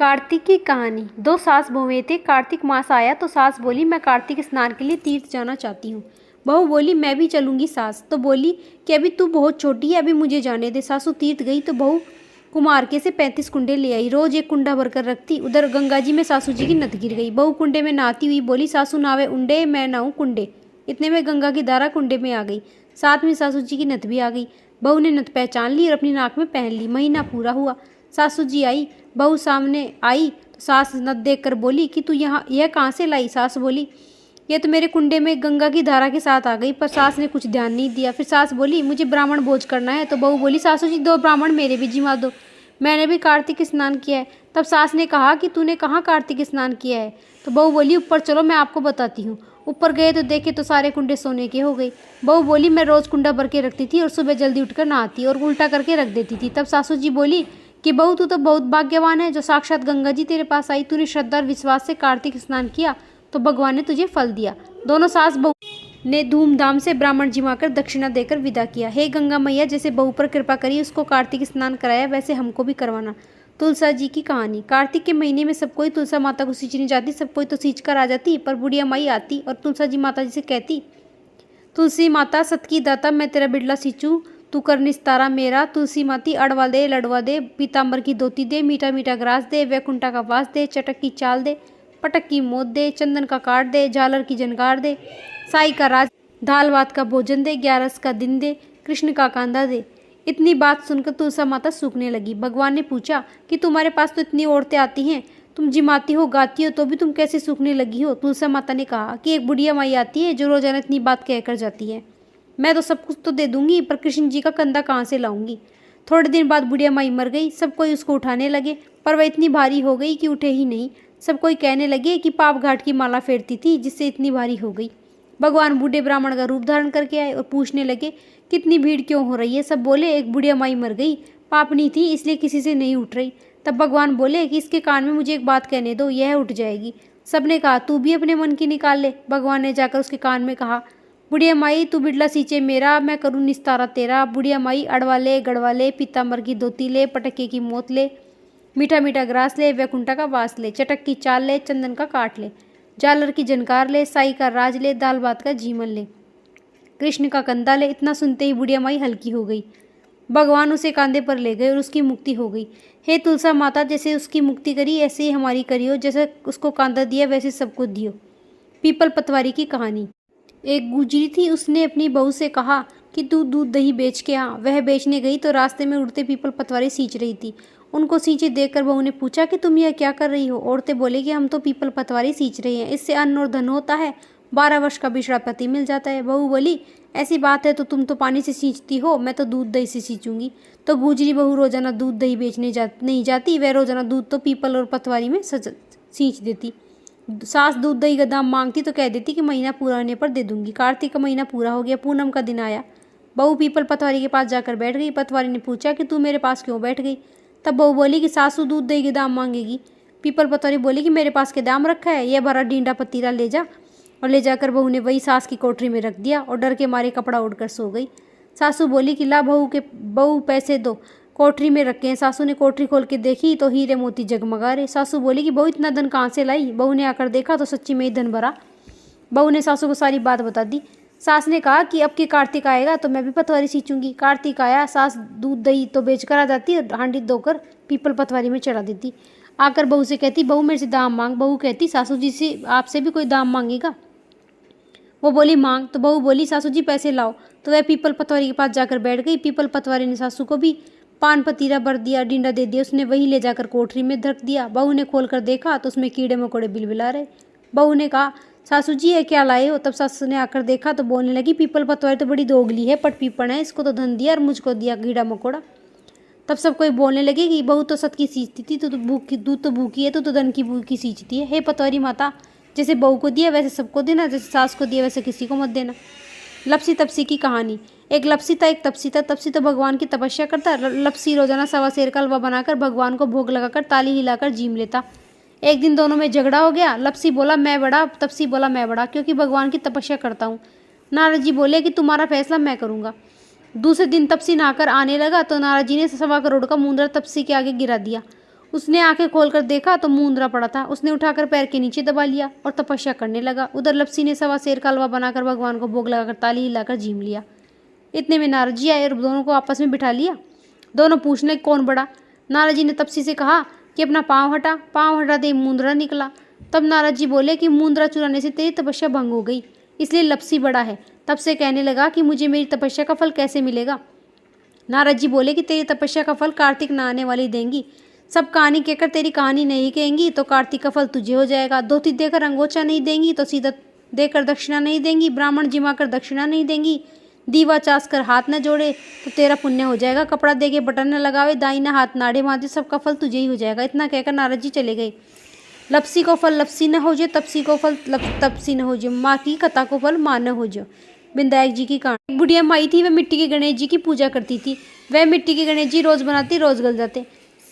कार्तिक की कहानी। दो सास बहुएं थे। कार्तिक मास आया तो सास बोली, मैं कार्तिक स्नान के लिए तीर्थ जाना चाहती हूँ। बहू बोली, मैं भी चलूंगी। सास तो बोली कि अभी तू बहुत छोटी है, अभी मुझे जाने दे। सासू तीर्थ गई तो बहू कुमारके से 35 कुंडे ले आई। रोज एक कुंडा भरकर रखती। उधर गंगा जी में सासू जी की नत गिर गई। बहू कुंडे में नहाती हुई बोली, सासू नावे उंडे, मैं नहाऊं कुंडे। इतने में गंगा की धारा कुंडे में आ गई, साथ में सासू जी की नत भी आ गई। बहू ने नत पहचान ली और अपनी नाक में पहन ली। महीना पूरा हुआ, सासू जी आई। बहू सामने आई तो सास नत देखकर बोली कि तू यहाँ यह कहाँ से लाई। सास बोली, ये तो मेरे कुंडे में गंगा की धारा के साथ आ गई। पर सास ने कुछ ध्यान नहीं दिया। फिर सास बोली, मुझे ब्राह्मण भोज करना है। तो बहू बोली, सासू जी 2 ब्राह्मण मेरे भी जिमा दो, मैंने भी कार्तिक स्नान किया है। तब सास ने कहा कि तूने कहाँ कार्तिक स्नान किया है। तो बहू बोली, ऊपर चलो मैं आपको बताती हूँ। ऊपर गए तो देखे तो सारे कुंडे सोने के हो गए। बहू बोली, मैं रोज कुंडा भर के रखती थी और सुबह जल्दी उठकर नहाती और उल्टा करके रख देती थी। तब सासू जी बोली कि बहू तू तो बहुत भाग्यवान है, जो साक्षात गंगा जी तेरे पास आई। तूने श्रद्धा और विश्वास से कार्तिक स्नान किया तो भगवान ने तुझे फल दिया। दोनों सास बहू ने धूमधाम से ब्राह्मण जिमाकर दक्षिणा देकर विदा किया। हे गंगा मैया, जैसे बहू पर कृपा करी, उसको कार्तिक स्नान कराया, वैसे हमको भी करवाना। तुलसा जी की कहानी। कार्तिक के महीने में सब कोई तुलसा माता को सींचने जाती। सब कोई तो सींच कर आ जाती, पर बुढ़िया माई आती और तुलसा जी माता जी से कहती, तुलसी माता सत की दाता, मैं तेरा बिड़ला सींचू, तू कर निस्तारा मेरा। तुलसी माती अड़वा दे, लड़वा दे, पीताम्बर की धोती दे, मीठा मीठा ग्रास दे, वैकुंठा का वास दे, चटक की चाल दे, पटक की मोत दे, चंदन का काट दे, झालर की झनकार दे, साई का राज, दाल भात का भोजन दे, 11 का दिन दे, कृष्ण का कांदा दे। इतनी बात सुनकर तुलसा माता सूखने लगी। भगवान ने पूछा कि तुम्हारे पास तो इतनी औरतें आती हैं, तुम जिमाती हो, गाती हो, तो भी तुम कैसे सूखने लगी हो। तुलसा माता ने कहा कि एक बुढ़िया माई आती है जो रोजाना इतनी बात कहकर जाती है। मैं तो सब कुछ तो दे दूंगी, पर कृष्ण जी का कंधा कहाँ से लाऊंगी। थोड़े दिन बाद बुढ़िया माई मर गई। सब कोई उसको उठाने लगे, पर वह इतनी भारी हो गई कि उठे ही नहीं। सब कोई कहने लगे कि पाप घाट की माला फेरती थी, जिससे इतनी भारी हो गई। भगवान बूढ़े ब्राह्मण का रूप धारण करके आए और पूछने लगे, कितनी भीड़ क्यों हो रही है। सब बोले, एक बुढ़िया माई मर गई, पापनी थी इसलिए किसी से नहीं उठ रही। तब भगवान बोले कि इसके कान में मुझे एक बात कहने दो, यह उठ जाएगी। सबने कहा, तू भी अपने मन की निकाल ले। भगवान ने जाकर उसके कान में कहा, बुढ़िया माई तू बिड़ला सींचे मेरा, मैं करूँ निस्तारा तेरा। बुढ़िया माई अड़वा ले, गड़वा ले, पीताम्बर की धोती ले, पटके की मोत ले, मीठा मीठा ग्रास ले, वैकुंठा का वास ले, चटक की चाल ले, चंदन का काट ले, झालर की झनकार ले, साई का राज ले, दाल भात का जीमन ले, कृष्ण का कंधा ले। इतना सुनते ही बुढ़िया माई हल्की हो गई। भगवान उसे कांधे पर ले गए और उसकी मुक्ति हो गई। हे तुलसा माता, जैसे उसकी मुक्ति करी ऐसे ही हमारी करियो, जैसे उसको कांधा दिया वैसे सबको दियो। पीपल पतवारी की कहानी। एक गुजरी थी, उसने अपनी बहू से कहा कि तू दूध दही बेच के आ। वह बेचने गई तो रास्ते में उड़ते पीपल पतवारी सींच रही थी। उनको सींचे देखकर बहू ने पूछा कि तुम यह क्या कर रही हो। औरतें बोले कि हम तो पीपल पतवारी सींच रही हैं, इससे अन्न और धन होता है, 12 वर्ष का बिछड़ा पति मिल जाता है। बहू बोली, ऐसी बात है तो तुम तो पानी से सींचती हो, मैं तो दूध दही से सींचूंगी। तो गुजरी बहू रोजाना दूध दही बेचने नहीं जाती, वह रोजाना दूध तो पीपल और पतवारी में सींच देती। सास दूध दही का दाम मांगती तो कह देती कि महीना पूरा होने पर दे दूंगी। कार्तिक का महीना पूरा हो गया, पूनम का दिन आया। बहू पीपल पतवारी के पास जाकर बैठ गई। पतवारी ने पूछा कि तू मेरे पास क्यों बैठ गई। तब बहू बोली कि सासू दूध दही के दाम मांगेगी। पीपल पतवारी बोली कि मेरे पास के दाम रखा है, यह भरा डींडा पतीला ले जा। और ले जाकर बहू ने वही सास की कोठरी में रख दिया और डर के मारे कपड़ा ओढ़कर सो गई। सासू बोली कि ला बहू पैसे दो, कोठरी में रखे हैं। सासू ने कोठरी खोल के देखी तो हीरे मोती जगमगा रहे। सासू बोली कि बहू इतना धन कहाँ से लाई। बहू ने आकर देखा तो सच्ची में ही धन भरा। बहू ने सासू को सारी बात बता दी। सास ने कहा कि अब की कार्तिक आएगा तो मैं भी पतवारी सींचूंगी। कार्तिक आया, सास दूध दही तो बेच कर आ जाती और हांडी धोकर पीपल पतवारी में चढ़ा देती। आकर बहू से कहती, बहू मेरे से दाम मांग। बहू कहती, सासू जी से आपसे भी कोई दाम मांगेगा। वो बोली, मांग। तो बहू बोली, सासू जी पैसे लाओ। तो वह पीपल पतवारी के पास जाकर बैठ गई। पीपल पतवारी ने सासू को भी पान पतीला भर दिया, डींडा दे दिया। उसने वही ले जाकर कोठरी में धर दिया। बहू ने खोल कर देखा तो उसमें कीड़े मकोड़े बिलबिला रहे। बहू ने कहा, सासू जी ये क्या लाए हो। तब सासू ने आकर देखा तो बोलने लगी, पीपल पतवारी तो बड़ी दोगली है, पटपीपण है, इसको तो धन दिया और मुझको दिया कीड़ा मकोड़ा। तब सब कोई बोलने लगे कि बहू तो सत की सींचती थी, तू तो भूखी है, तू तो धन की भूखी सींचती है। हे पतवारी माता, जैसे बहू को दिया वैसे सबको देना, जैसे सास को दिया वैसे किसी को मत देना। लपसी तपसी की कहानी। एक लपसी था, एक तपसी था। तपसी तो भगवान की तपस्या करता। लपसी रोजाना 1.25 सेर का हलवा बनाकर भगवान को भोग लगाकर ताली हिलाकर जीम लेता। एक दिन दोनों में झगड़ा हो गया। लपसी बोला मैं बड़ा, तपसी बोला मैं बड़ा, क्योंकि भगवान की तपस्या करता हूँ। नारद जी बोले कि तुम्हारा फैसला मैं करूँगा। दूसरे दिन तपसी नहाकर आने लगा तो नारद जी ने 1.25 करोड़ का मुंदरा तपसी के आगे गिरा दिया। उसने आंखें खोलकर देखा तो मूंदरा पड़ा था। उसने उठाकर पैर के नीचे दबा लिया और तपस्या करने लगा। उधर लपसी ने सवा शेर का हलवा बनाकर भगवान को भोग लगाकर ताली हिलाकर झीम लिया। इतने में नारद जी आए और दोनों को आपस में बिठा लिया। दोनों पूछने कौन बड़ा। नारद जी ने तपसी से कहा कि अपना पाँव हटा। पाँव हटाते मूंदरा निकला। तब नारद जी बोले कि मूंदरा चुराने से तेरी तपस्या भंग हो गई, इसलिए लपसी बड़ा है। तब से कहने लगा कि मुझे मेरी तपस्या का फल कैसे मिलेगा। नारद जी बोले कि तेरी तपस्या का फल कार्तिक नहाने वाली देंगी। सब कहानी कहकर तेरी कहानी नहीं कहेंगी तो कार्तिक का फल तुझे हो जाएगा। धोती देकर अंगोछा नहीं देंगी तो सीधा देकर दक्षिणा नहीं देंगी। ब्राह्मण जिमा कर दक्षिणा नहीं देंगी। दीवा चास कर हाथ न जोड़े तो तेरा पुण्य हो जाएगा। कपड़ा दे के बटन न लगावे, दाहिना हाथ नाड़े बांधे, सबका फल तुझे ही हो जाएगा। इतना कहकर नारद जी चले गए। लपसी को फल लपसी न हो जो, तपसी को फल तपसी न हो जो, माँ की कथा को फल माँ न हो जो। विनायक जी की कहानी। बुढ़िया माई थी, वह मिट्टी के गणेश जी की पूजा करती थी। वह मिट्टी के गणेश जी रोज बनाती, रोज गल जाते।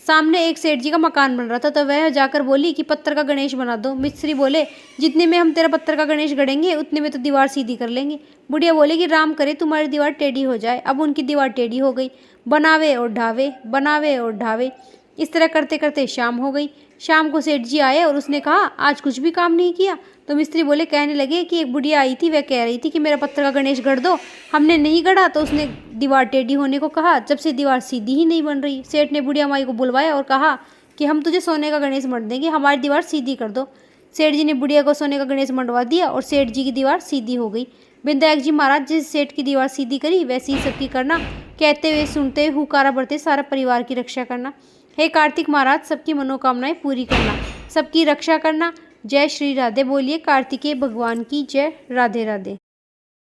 सामने एक सेठ जी का मकान बन रहा था तो वह जाकर बोली कि पत्थर का गणेश बना दो। मिस्त्री बोले जितने में हम तेरा पत्थर का गणेश गढ़ेंगे उतने में तो दीवार सीधी कर लेंगे। बुढ़िया बोले कि राम करे तुम्हारी दीवार टेढ़ी हो जाए। अब उनकी दीवार टेढ़ी हो गई। बनावे और ढावे, बनावे और ढावे, इस तरह करते करते शाम हो गई। शाम को सेठ जी आए और उसने कहा आज कुछ भी काम नहीं किया। तो मिस्त्री बोले कहने लगे कि एक बुढ़िया आई थी, वह कह रही थी कि मेरा पत्थर का गणेश गढ़ दो। हमने नहीं गढ़ा तो उसने दीवार टेढ़ी होने को कहा। जब से दीवार सीधी ही नहीं बन रही। सेठ ने बुढ़िया माई को बुलवाया और कहा कि हम तुझे सोने का गणेश मंड देंगे, हमारी दीवार सीधी कर दो। सेठ जी ने बुढ़िया को सोने का गणेश मंडवा दिया और सेठ जी की दीवार सीधी हो गई। विनायक जी महाराज जिस सेठ की दीवार सीधी करी वैसी ही सबकी करना। कहते हुए सुनते हुए हुकारा बढ़ते सारा परिवार की रक्षा करना। हे कार्तिक महाराज सबकी मनोकामनाएं पूरी करना, सबकी रक्षा करना। जय श्री राधे बोलिए कार्तिकेय भगवान की जय। राधे राधे।